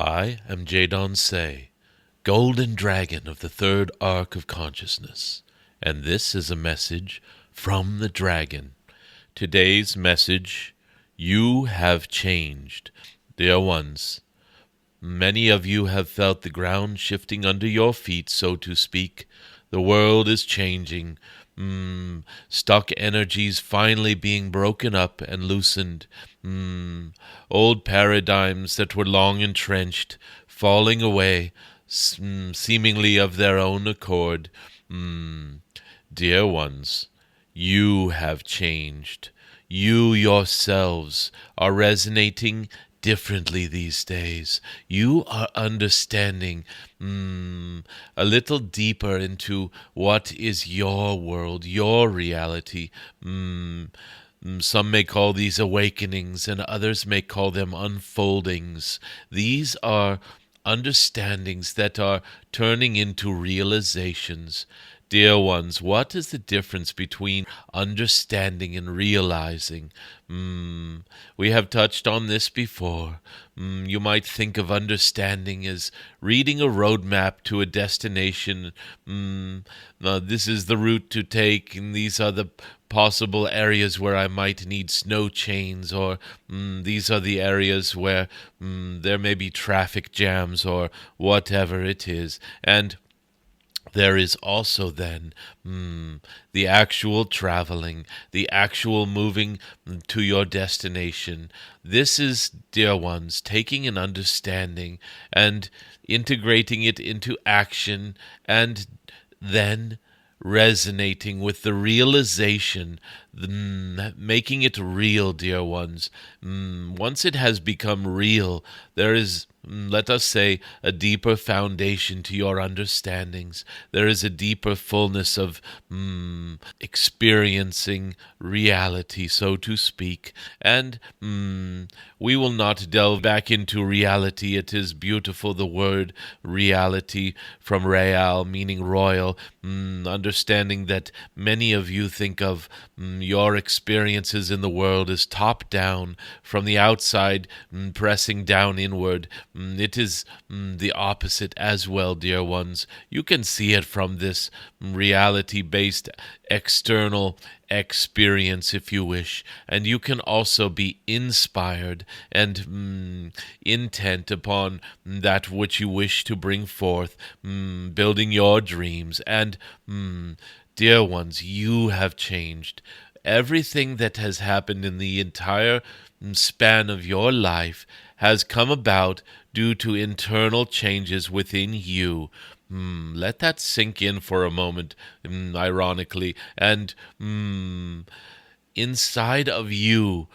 I am Jadon Se, Golden Dragon of the Third Arc of Consciousness, and this is a message from the Dragon. Today's message: you have changed. Dear ones, many of you have felt the ground shifting under your feet, so to speak. The world is changing. Stuck energies finally being broken up and loosened. Old paradigms that were long entrenched, falling away, seemingly of their own accord. Dear ones, you have changed. You yourselves are resonating differently these days. You are understanding a little deeper into what is your world, your reality. Some may call these awakenings, and others may call them unfoldings. These are understandings that are turning into realizations. Dear ones, what is the difference between understanding and realizing? We have touched on this before. You might think of understanding as reading a roadmap to a destination. This is the route to take, and these are the possible areas where I might need snow chains, or these are the areas where there may be traffic jams, or whatever it is. And there is also then the actual traveling, the actual moving to your destination. This is, dear ones, taking an understanding and integrating it into action, and then resonating with the realization, making it real, dear ones. Once it has become real, there is, let us say, a deeper foundation to your understandings. There is a deeper fullness of experiencing reality, so to speak. And we will not delve back into reality. It is beautiful, the word reality, from real, meaning royal. Understanding that many of you think of your experiences in the world as top down, from the outside, pressing down inward. It is the opposite as well, dear ones. You can see it from this reality-based external experience, if you wish, and you can also be inspired and intent upon that which you wish to bring forth, building your dreams. And dear ones, you have changed. Everything that has happened in the entire span of your life has come about due to internal changes within you. Let that sink in for a moment, ironically. And inside of you,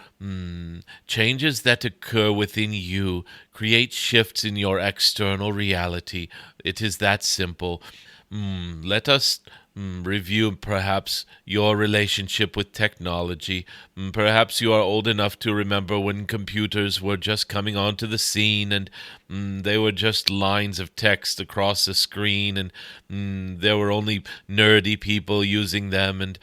changes that occur within you create shifts in your external reality. It is that simple. Let us review perhaps your relationship with technology. Perhaps you are old enough to remember when computers were just coming onto the scene, and they were just lines of text across the screen, and there were only nerdy people using them, and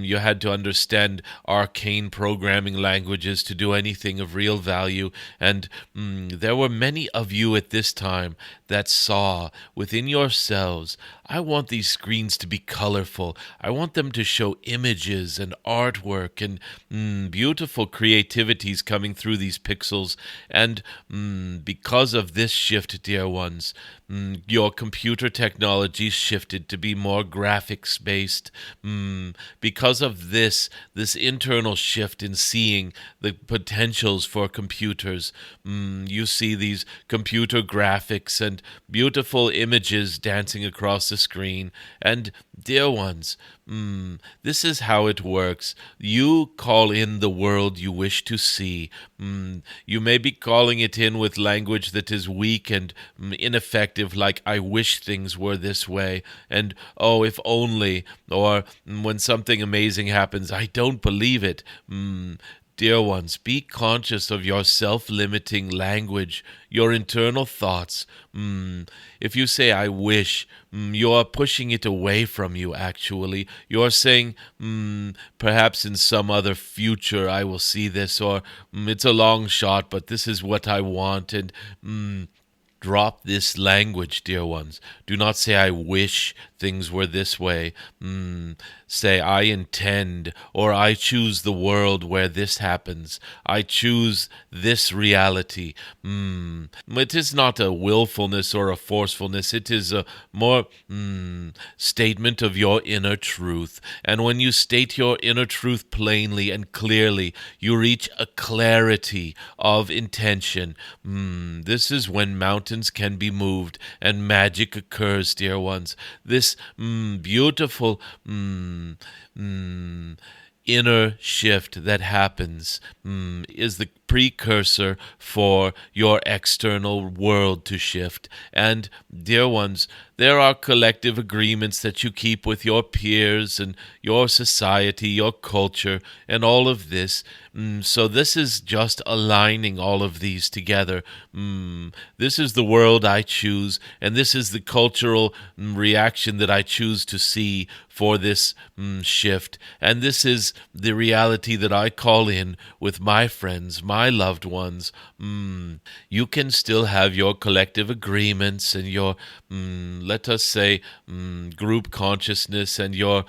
you had to understand arcane programming languages to do anything of real value. And there were many of you at this time that saw within yourselves, I want these screens to be colorful. I want them to show images and artwork and beautiful creativities coming through these pixels. And because of this shift, dear ones, your computer technology shifted to be more graphics based. Because of this internal shift in seeing the potentials for computers, you see these computer graphics and beautiful images dancing across the screen. And dear ones, this is how it works. You call in the world you wish to see. You may be calling it in with language that is weak and ineffective, like I wish things were this way, and oh, if only, or when something amazing happens, I don't believe it. Dear ones, be conscious of your self-limiting language, your internal thoughts. If you say, I wish, you're pushing it away from you, actually. You're saying, perhaps in some other future I will see this, or it's a long shot, but this is what I want. And drop this language, dear ones. Do not say, I wish things were this way. Say, I intend, or I choose the world where this happens. I choose this reality. It is not a willfulness or a forcefulness. It is a more statement of your inner truth. And when you state your inner truth plainly and clearly, you reach a clarity of intention. This is when mountains can be moved and magic occurs, dear ones. This beautiful inner shift that happens is the precursor for your external world to shift. And, dear ones, there are collective agreements that you keep with your peers and your society, your culture, and all of this. So this is just aligning all of these together. This is the world I choose, and this is the cultural reaction that I choose to see for this shift. And this is the reality that I call in with my friends, my loved ones. You can still have your collective agreements and your, let us say, group consciousness and your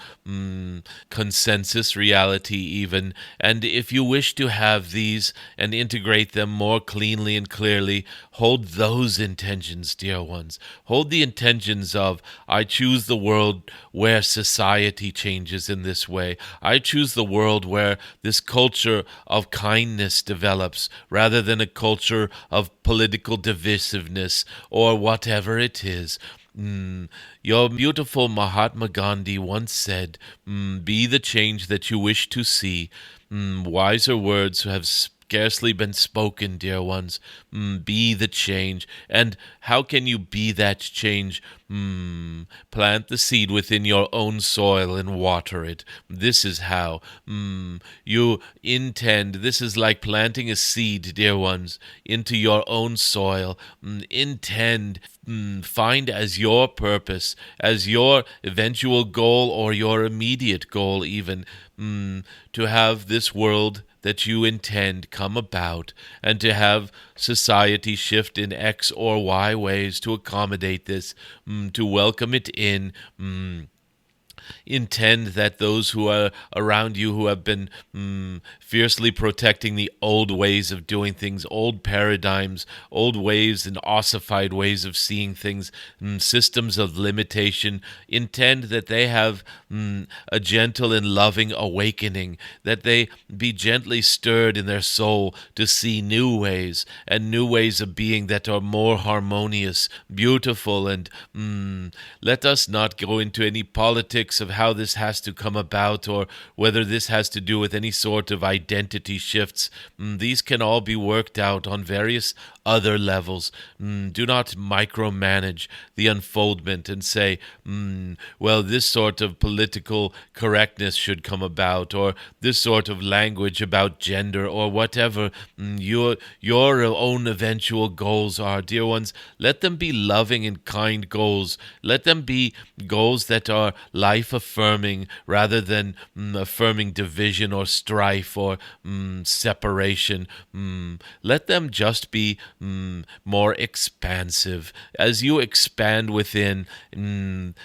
consensus reality even. And if you wish to have these and integrate them more cleanly and clearly, hold those intentions, dear ones. Hold the intentions of, I choose the world where society changes in this way. I choose the world where this culture of kindness develops rather than a culture of political divisiveness or whatever it is. Your beautiful Mahatma Gandhi once said, be the change that you wish to see. Wiser words have scarcely been spoken, dear ones. Be the change. And how can you be that change? Plant the seed within your own soil and water it. This is how. You intend. This is like planting a seed, dear ones, into your own soil. Intend. Find as your purpose, as your eventual goal or your immediate goal even, to have this world that you intend come about, and to have society shift in X or Y ways to accommodate this, to welcome it in. Intend that those who are around you who have been fiercely protecting the old ways of doing things, old paradigms, old ways and ossified ways of seeing things, systems of limitation, intend that they have a gentle and loving awakening, that they be gently stirred in their soul to see new ways and new ways of being that are more harmonious, beautiful, and let us not go into any politics of how this has to come about or whether this has to do with any sort of identity shifts. These can all be worked out on various other levels. Do not micromanage the unfoldment and say, well, this sort of political correctness should come about, or this sort of language about gender, or whatever your own eventual goals are. Dear ones, let them be loving and kind goals. Let them be goals that are life-affirming rather than affirming division or strife or separation. Let them just be more expansive. As you expand within,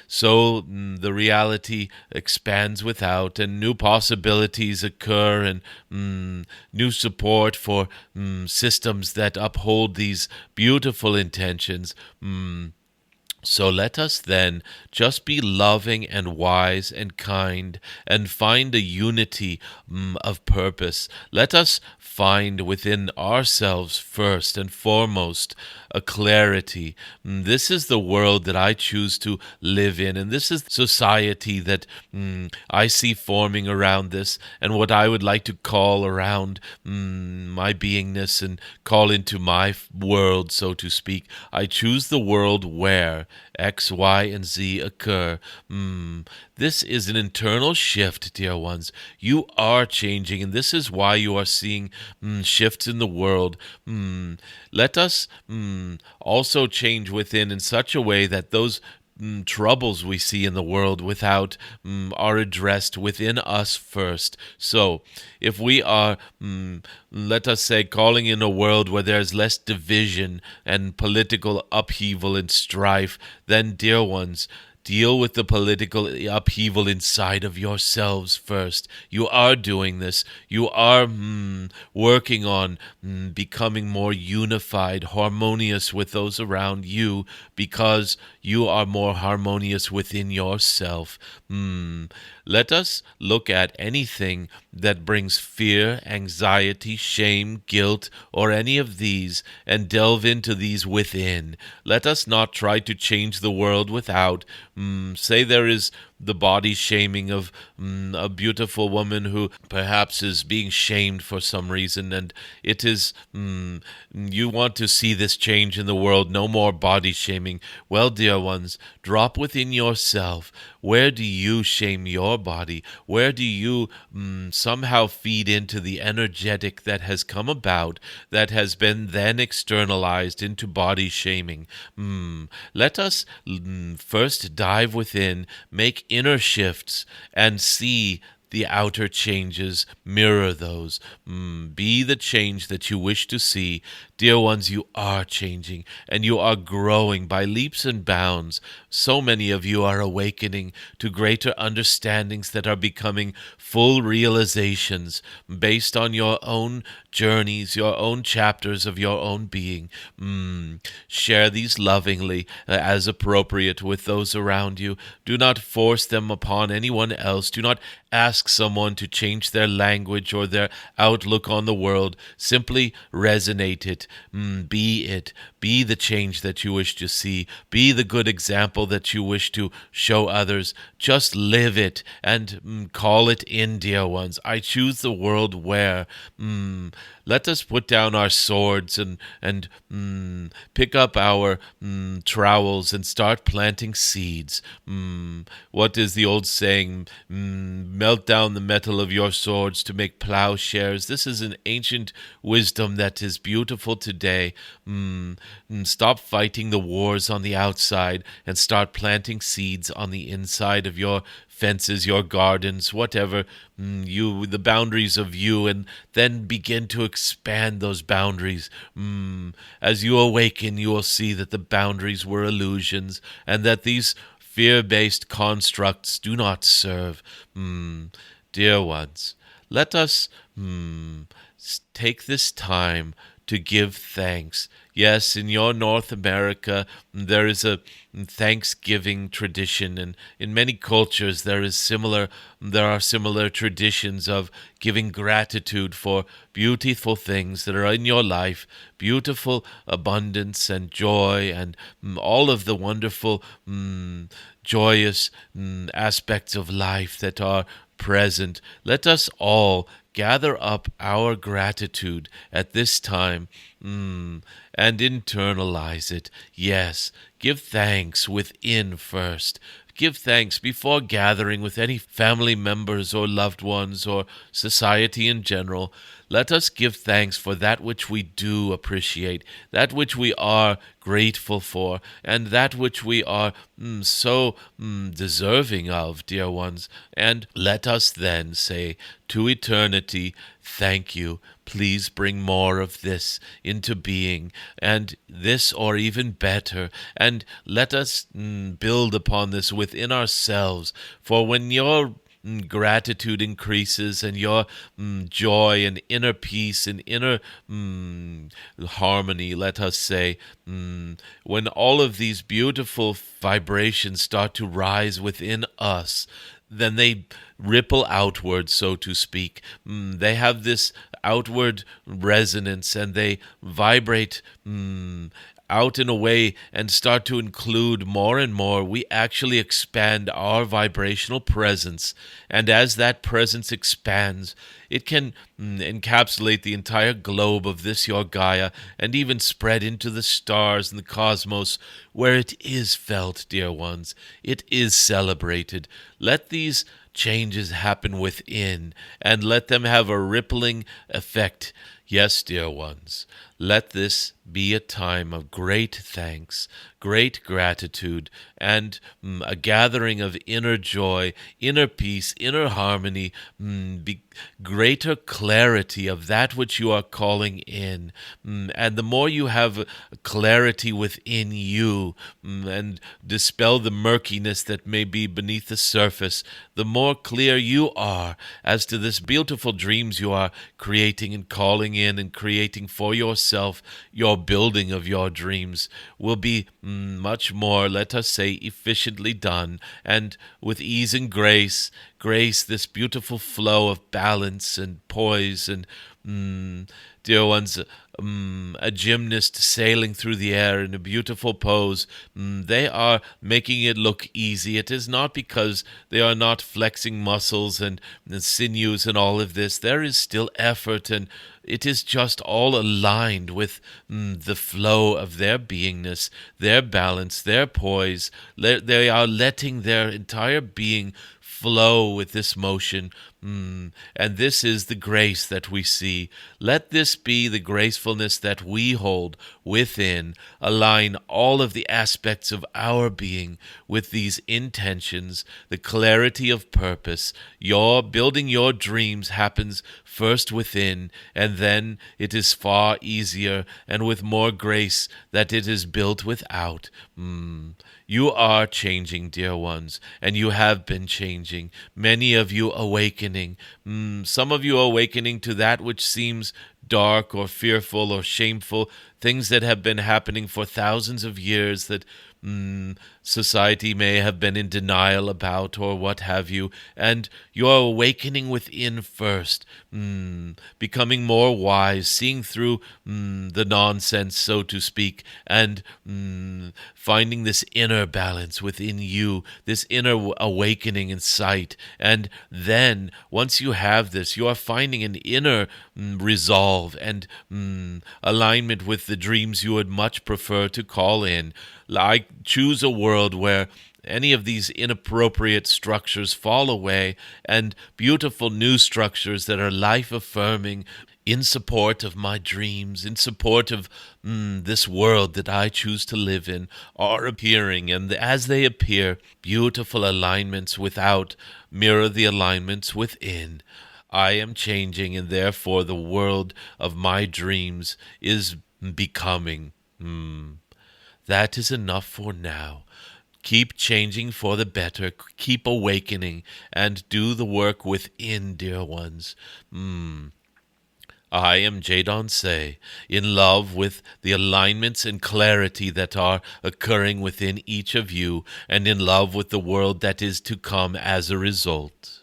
so the reality expands without, and new possibilities occur, and new support for systems that uphold these beautiful intentions. So let us then just be loving and wise and kind and find a unity of purpose. Let us find within ourselves first and foremost a clarity. This is the world that I choose to live in, and this is society that I see forming around this, and what I would like to call around my beingness and call into my world, so to speak. I choose the world where X, Y, and Z occur. This is an internal shift, dear ones. You are changing, and this is why you are seeing shifts in the world. Let us also change within in such a way that those troubles we see in the world without are addressed within us first. So, if we are, let us say, calling in a world where there's less division and political upheaval and strife, then, dear ones, deal with the political upheaval inside of yourselves first. You are doing this. You are working on becoming more unified, harmonious with those around you, because you are more harmonious within yourself. Let us look at anything that brings fear, anxiety, shame, guilt, or any of these, and delve into these within. Let us not try to change the world without. Say there is the body shaming of a beautiful woman who perhaps is being shamed for some reason, and it is you want to see this change in the world. No more body shaming. Well, dear ones, drop within yourself. Where do you shame your body? Where do you somehow feed into the energetic that has come about, that has been then externalized into body shaming? Let us first dive within, make inner shifts, and see the outer changes, mirror those. Be the change that you wish to see. Dear ones, you are changing, and you are growing by leaps and bounds. So many of you are awakening to greater understandings that are becoming full realizations based on your own journeys, your own chapters of your own being. Share these lovingly as appropriate with those around you. Do not force them upon anyone else. Do not ask someone to change their language or their outlook on the world. Simply resonate it. Be it. Be the change that you wish to see. Be the good example that you wish to show others. Just live it and call it in, dear ones. I choose the world where. Let us put down our swords and pick up our trowels and start planting seeds. What is the old saying? Melt down the metal of your swords to make plowshares. This is an ancient wisdom that is beautiful today. Stop fighting the wars on the outside and start planting seeds on the inside of your fences, your gardens, whatever, the boundaries of you, and then begin to expand those boundaries. As you awaken, you will see that the boundaries were illusions, and that these fear-based constructs do not serve. Dear ones, let us take this time to give thanks. Yes, in your North America, there is a Thanksgiving tradition, and in many cultures there are similar traditions of giving gratitude for beautiful things that are in your life, beautiful abundance and joy, and all of the wonderful, joyous aspects of life that are present. Let us all gather up our gratitude at this time and internalize it. Yes, give thanks within first. Give thanks before gathering with any family members or loved ones or society in general. Let us give thanks for that which we do appreciate, that which we are grateful for, and that which we are so deserving of, dear ones. And let us then say to eternity, thank you. Please bring more of this into being, and this or even better, and let us build upon this within ourselves. For when your gratitude increases and your joy and inner peace and inner harmony, let us say, when all of these beautiful vibrations start to rise within us, then they ripple outward, so to speak. They have this outward resonance, and they vibrate out in a way and start to include more and more. We actually expand our vibrational presence, and as that presence expands, it can encapsulate the entire globe of this your Gaia, and even spread into the stars and the cosmos, where it is felt, dear ones. It is celebrated. Let these changes happen within, and let them have a rippling effect. Yes, dear ones, Let this be a time of great thanks, great gratitude, and a gathering of inner joy, inner peace, inner harmony, greater clarity of that which you are calling in. And the more you have clarity within you, and dispel the murkiness that may be beneath the surface, the more clear you are as to this beautiful dreams you are creating and calling in and creating for yourself. Your building of your dreams will be much more, let us say, efficiently done, and with ease and grace, this beautiful flow of balance and poise and dear ones, a gymnast sailing through the air in a beautiful pose. They are making it look easy. It is not because they are not flexing muscles and sinews and all of this. There is still effort, and it is just all aligned with the flow of their beingness, their balance, their poise. They are letting their entire being flow with this motion. And this is the grace that we see. Let this be the gracefulness that we hold within. Align all of the aspects of our being with these intentions, the clarity of purpose. Your building your dreams happens first within, and then it is far easier and with more grace that it is built without. You are changing, dear ones, and you have been changing. Many of you awakening. Some of you awakening to that which seems dark or fearful or shameful, things that have been happening for thousands of years that society may have been in denial about, or what have you, and you're awakening within first, becoming more wise, seeing through the nonsense, so to speak, and finding this inner balance within you, this inner awakening and sight. And then once you have this, you are finding an inner resolve and alignment with the dreams you would much prefer to call in. I choose a world where any of these inappropriate structures fall away, and beautiful new structures that are life-affirming, in support of my dreams, in support of this world that I choose to live in, are appearing. And as they appear, beautiful alignments without mirror the alignments within. I am changing, and therefore the world of my dreams is becoming. That is enough for now. Keep changing for the better. Keep awakening and do the work within, dear ones. I am Jadon Se, in love with the alignments and clarity that are occurring within each of you, and in love with the world that is to come as a result.